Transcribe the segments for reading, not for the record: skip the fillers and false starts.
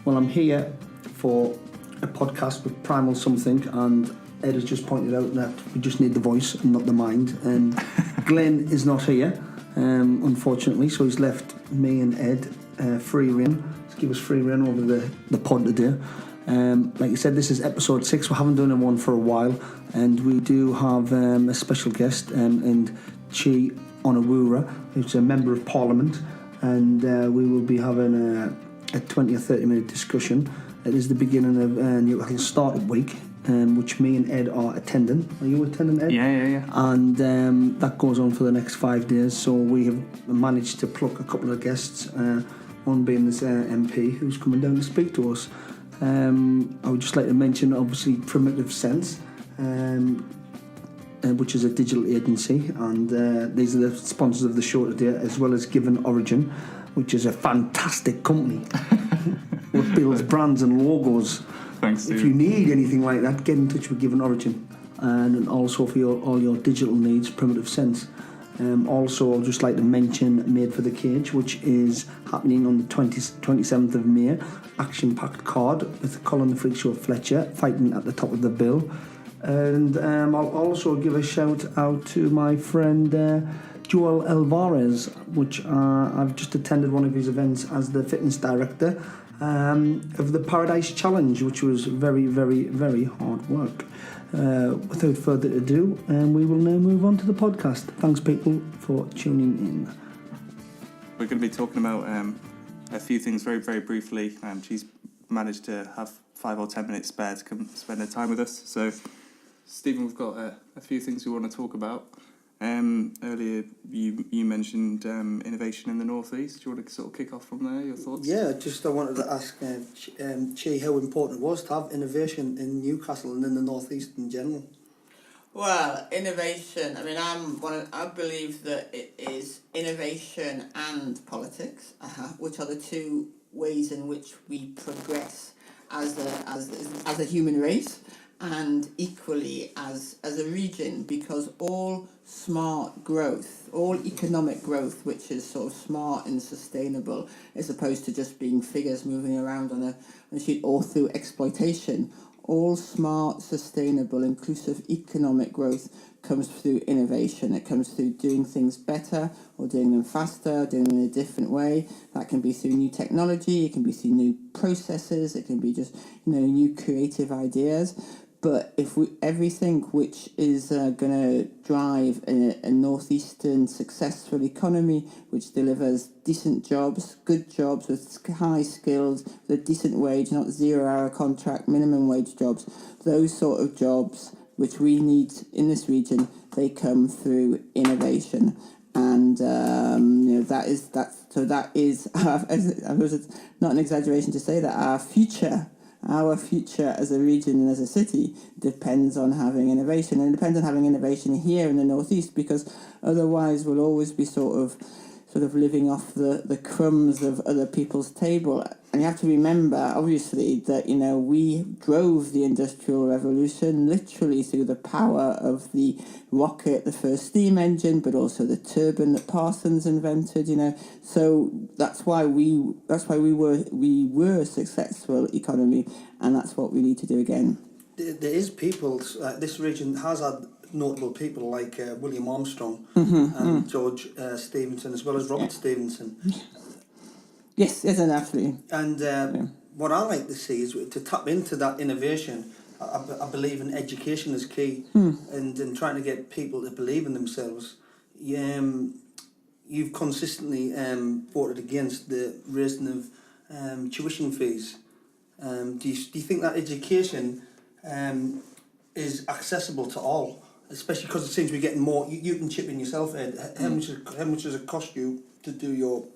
Well, I'm here for a podcast with PrimalSomething, and Ed has just pointed out that we just need the voice and not the mind. And Glenn is not here, unfortunately, so he's left me and Ed free rein. Let's give us free rein over the pod today. Like I said, this is episode 6. We haven't done one for a while, and we do have a special guest, and Onwurah, who's a member of Parliament, and we will be having a 20 or 30 minute discussion. It is the beginning of Newcastle Startup Week, which me and Ed are attending. Are you attending, Ed? Yeah. And that goes on for the next 5 days. So we have managed to pluck a couple of guests, one being this MP who's coming down to speak to us. I would just like to mention, obviously, Primitive Sense, which is a digital agency, and these are the sponsors of the show today, as well as Given Origin, which is a fantastic company that builds brands and logos. Thanks, Steve. If you need anything like that, get in touch with Given Origin. And also for all your digital needs, Primitive Sense. Also, I'd just like to mention Made for the Cage, which is happening on the 27th of May. Action-packed card with Colin the Freak Show Fletcher fighting at the top of the bill. And I'll also give a shout out to my friend Joel Alvarez, which I've just attended one of his events as the fitness director of the Paradise Challenge, which was very, very, very hard work. Without further ado, we will now move on to the podcast. Thanks, people, for tuning in. We're going to be talking about a few things very, very briefly. She's managed to have 5 or 10 minutes spare to come spend her time with us. So, Stephen, we've got a few things we want to talk about. Earlier, you mentioned innovation in the North East. Do you want to sort of kick off from there, your thoughts? Yeah, I wanted to ask Chi how important it was to have innovation in Newcastle and in the North East in general. Well, innovation, I believe that it is innovation and politics, which are the two ways in which we progress as a human race, and equally as a region, because all smart growth, all economic growth, which is sort of smart and sustainable, as opposed to just being figures moving around on a sheet or through exploitation, all smart, sustainable, inclusive economic growth comes through innovation. It comes through doing things better or doing them faster, doing them in a different way. That can be through new technology, it can be through new processes, it can be just new creative ideas. But if everything which is going to drive a northeastern successful economy, which delivers decent jobs, good jobs with high skills, with a decent wage, not 0-hour contract, minimum wage jobs, those sort of jobs which we need in this region, they come through innovation. And that is it's not an exaggeration to say that our future as a region and as a city depends on having innovation, and it depends on having innovation here in the Northeast, because otherwise we'll always be sort of living off the crumbs of other people's table. And you have to remember, obviously, that we drove the Industrial Revolution literally through the power of the rocket, the first steam engine, but also the turbine that Parsons invented. So that's why we were a successful economy, and that's what we need to do again. There is people. This region has had notable people like William Armstrong and George Stephenson, as well as Robert Stephenson. Yes, absolutely. And what I like to see is to tap into that innovation. I believe in education is key, and in trying to get people to believe in themselves. You've consistently voted against the raising of tuition fees. Do you think that education is accessible to all? Especially because it seems we're getting more. You can chip in yourself, Ed. How much does it cost you to do your?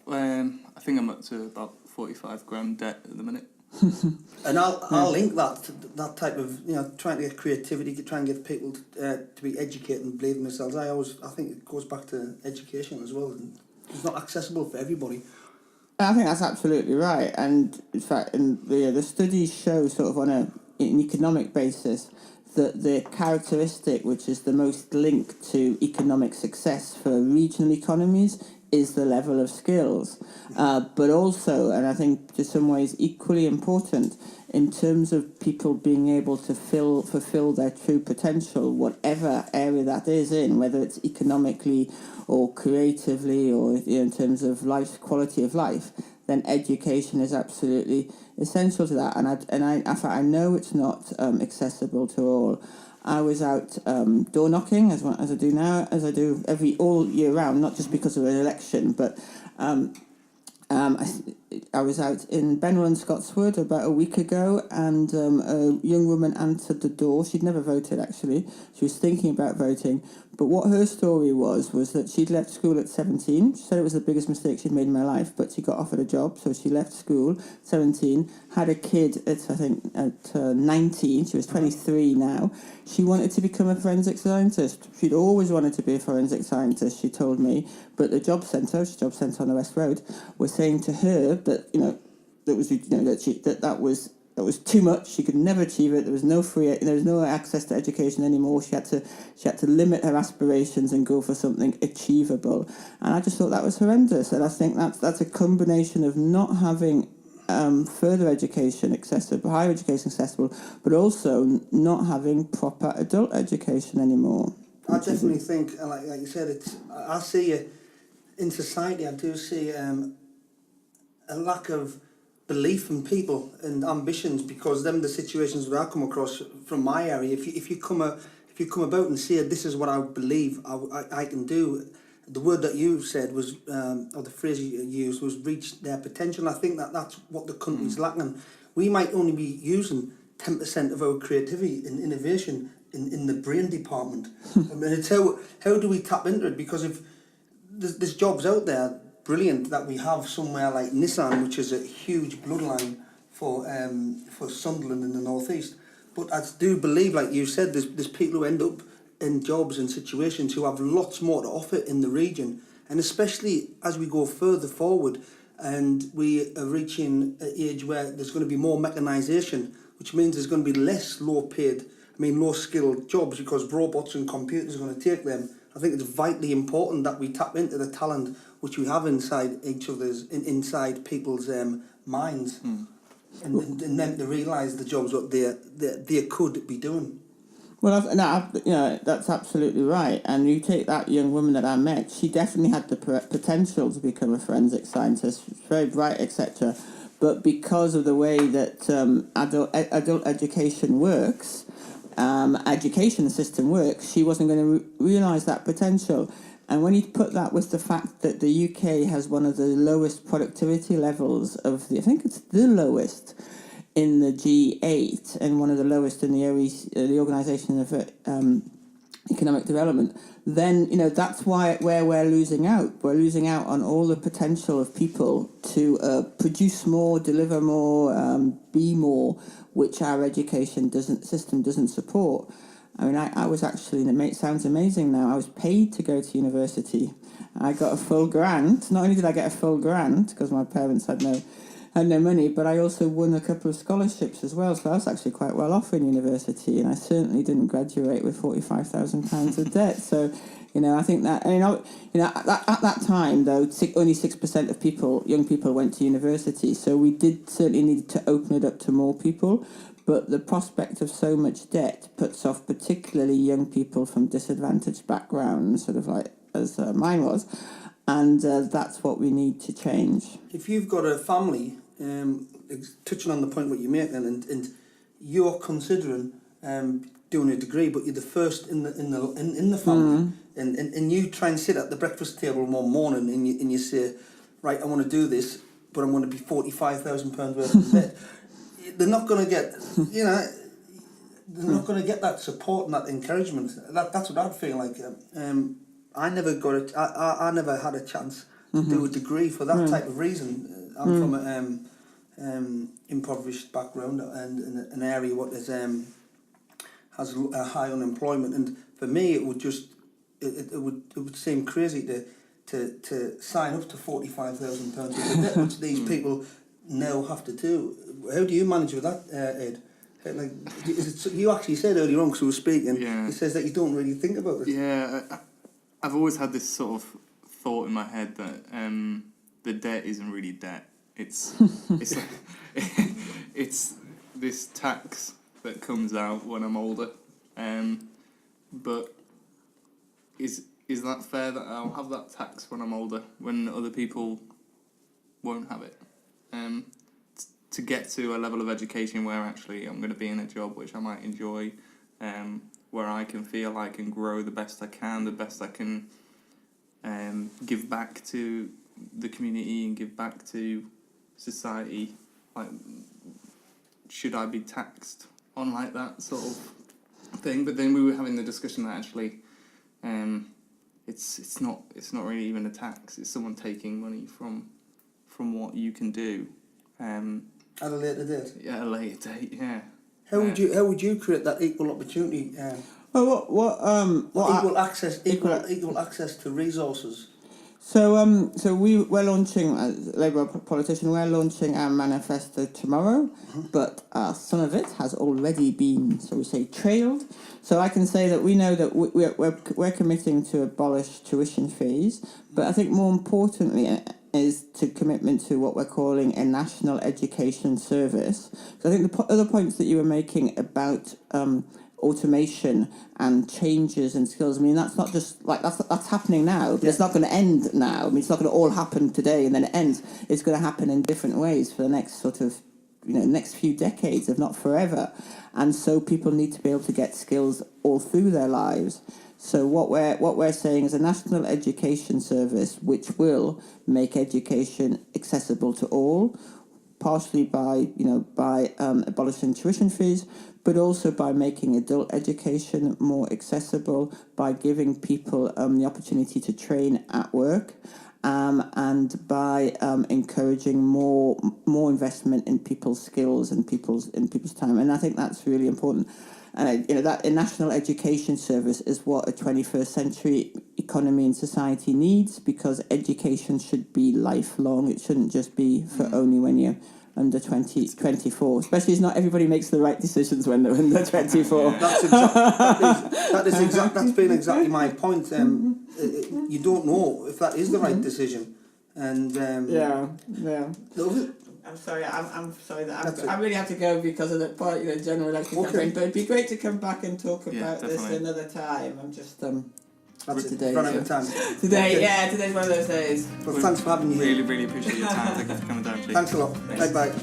I think I'm up to about 45 grand debt at the minute. And I'll link that to that type of trying to get creativity, trying to get people to be educated and believe in themselves. I think it goes back to education as well. It's not accessible for everybody. I think that's absolutely right, and in fact, the studies show sort of on an economic basis that the characteristic which is the most linked to economic success for regional economies is the level of skills, but also, and I think to some ways equally important, in terms of people being able to fulfill their true potential, whatever area that is in, whether it's economically or creatively or in terms of life, quality of life, then education is absolutely essential to that. I know it's not accessible to all. I was out door knocking as I do now, as I do all year round, not just because of an election, but I was out in Benwell and Scotswood about a week ago, and a young woman answered the door. She'd never voted, actually. She was thinking about voting. But what her story was that she'd left school at 17. She said it was the biggest mistake she'd made in her life, but she got offered a job, so she left school, 17, had a kid at 19. She was 23 now. She wanted to become a forensic scientist. She'd always wanted to be a forensic scientist, she told me, but the job centre on the West Road, was saying to her that that was too much. She could never achieve it. There was no access to education anymore. She had to limit her aspirations and go for something achievable. And I just thought that was horrendous. And I think that's a combination of not having further education accessible, higher education accessible, but also not having proper adult education anymore. I definitely think, like you said, I see it in society. I do see a lack of belief in people and ambitions, because them the situations that I come across from my area. If you come about and say, this is what I believe I can do, the word that you said was, or the phrase you used was, reach their potential. I think that's what the country's lacking. We might only be using 10% of our creativity and innovation in the brain department. I mean, it's how do we tap into it? Because if there's jobs out there, brilliant, that we have somewhere like Nissan, which is a huge bloodline for Sunderland in the northeast. But I do believe, like you said, there's people who end up in jobs and situations who have lots more to offer in the region, and especially as we go further forward and we are reaching an age where there's going to be more mechanisation, which means there's going to be less low skilled jobs, because robots and computers are going to take them. I think it's vitally important that we tap into the talent which we have inside inside people's minds, and then to realise the jobs what they could be doing. Well, that's absolutely right. And you take that young woman that I met; she definitely had the potential to become a forensic scientist, very bright, etc. But because of the way that adult education works, education system works, she wasn't going to realise that potential. And when you put that with the fact that the UK has one of the lowest productivity levels I think it's the lowest in the G8 and one of the lowest in the OECD, the Organisation of Economic Development, then that's where we're losing out. We're losing out on all the potential of people to produce more, deliver more, be more, which our education system doesn't support. I mean, I was actually, and it sounds amazing now, I was paid to go to university. I got a full grant. Not only did I get a full grant, because my parents had no money, but I also won a couple of scholarships as well, so I was actually quite well off in university, and I certainly didn't graduate with £45,000 of debt. So, I think that, at that time, though, only 6% of young people went to university, so we did certainly need to open it up to more people. But the prospect of so much debt puts off particularly young people from disadvantaged backgrounds, sort of like as mine was, and that's what we need to change. If you've got a family, touching on the point what you make, and you're considering doing a degree, but you're the first in the family, and you try and sit at the breakfast table one morning and you say, right, I want to do this, but I'm going to be £45,000 worth of debt. They're not going to get, they're not going to get that support and that encouragement. That's what I'd feel like. I never got it. I never had a chance to do a degree for that type of reason. I'm from an impoverished background and in an area what is has a high unemployment, and for me it would just it would seem crazy to sign up to £45,000, which these people now have to do. How do you manage with that, Ed? Like, you actually said earlier on, because we were speaking, it says that you don't really think about it. Yeah, I've always had this sort of thought in my head that the debt isn't really debt. It's it's this tax that comes out when I'm older. But is that fair that I'll have that tax when I'm older, when other people won't have it? To get to a level of education where actually I'm going to be in a job which I might enjoy, where I can feel I can grow the best I can, the best I can give back to the community and give back to society. Like, should I be taxed on like that sort of thing? But then we were having the discussion that actually it's not really even a tax. It's someone taking money from what you can do. At a later date. Yeah, at a later date. Yeah. How would you create that equal opportunity? Well, Equal access to resources. So we're launching, as Labour politician, we're launching our manifesto tomorrow, but some of it has already been, so we say, trailed. So I can say that we know that we're committing to abolish tuition fees, but I think more importantly is to commitment to what we're calling a national education service. So I think the other points that you were making about automation and changes and skills, I mean, that's not just like that's happening now, but it's not going to end now. I mean, it's not going to all happen today and then it ends. It's going to happen in different ways for the next sort of, next few decades, if not forever. And so people need to be able to get skills all through their lives. So what we're saying is a national education service which will make education accessible to all, partially by abolishing tuition fees, but also by making adult education more accessible, by giving people the opportunity to train at work, and by encouraging more investment in people's skills and people's time. And I think that's really important. That a national education service is what a 21st century economy and society needs, because education should be lifelong. It shouldn't just be for only when you're under 24. Especially as not everybody makes the right decisions when they're under 24. That's been exactly my point. You don't know if that is the right decision, and I'm sorry. I'm sorry that I really have to go because of the part, general election campaign. But it'd be great to come back and talk about this another time. I'm just that's today. Running out of time. Today's one of those days. Well, thanks for having me here. Really, really appreciate your time. Thank you for coming down, Chief. Thanks a lot. Bye bye.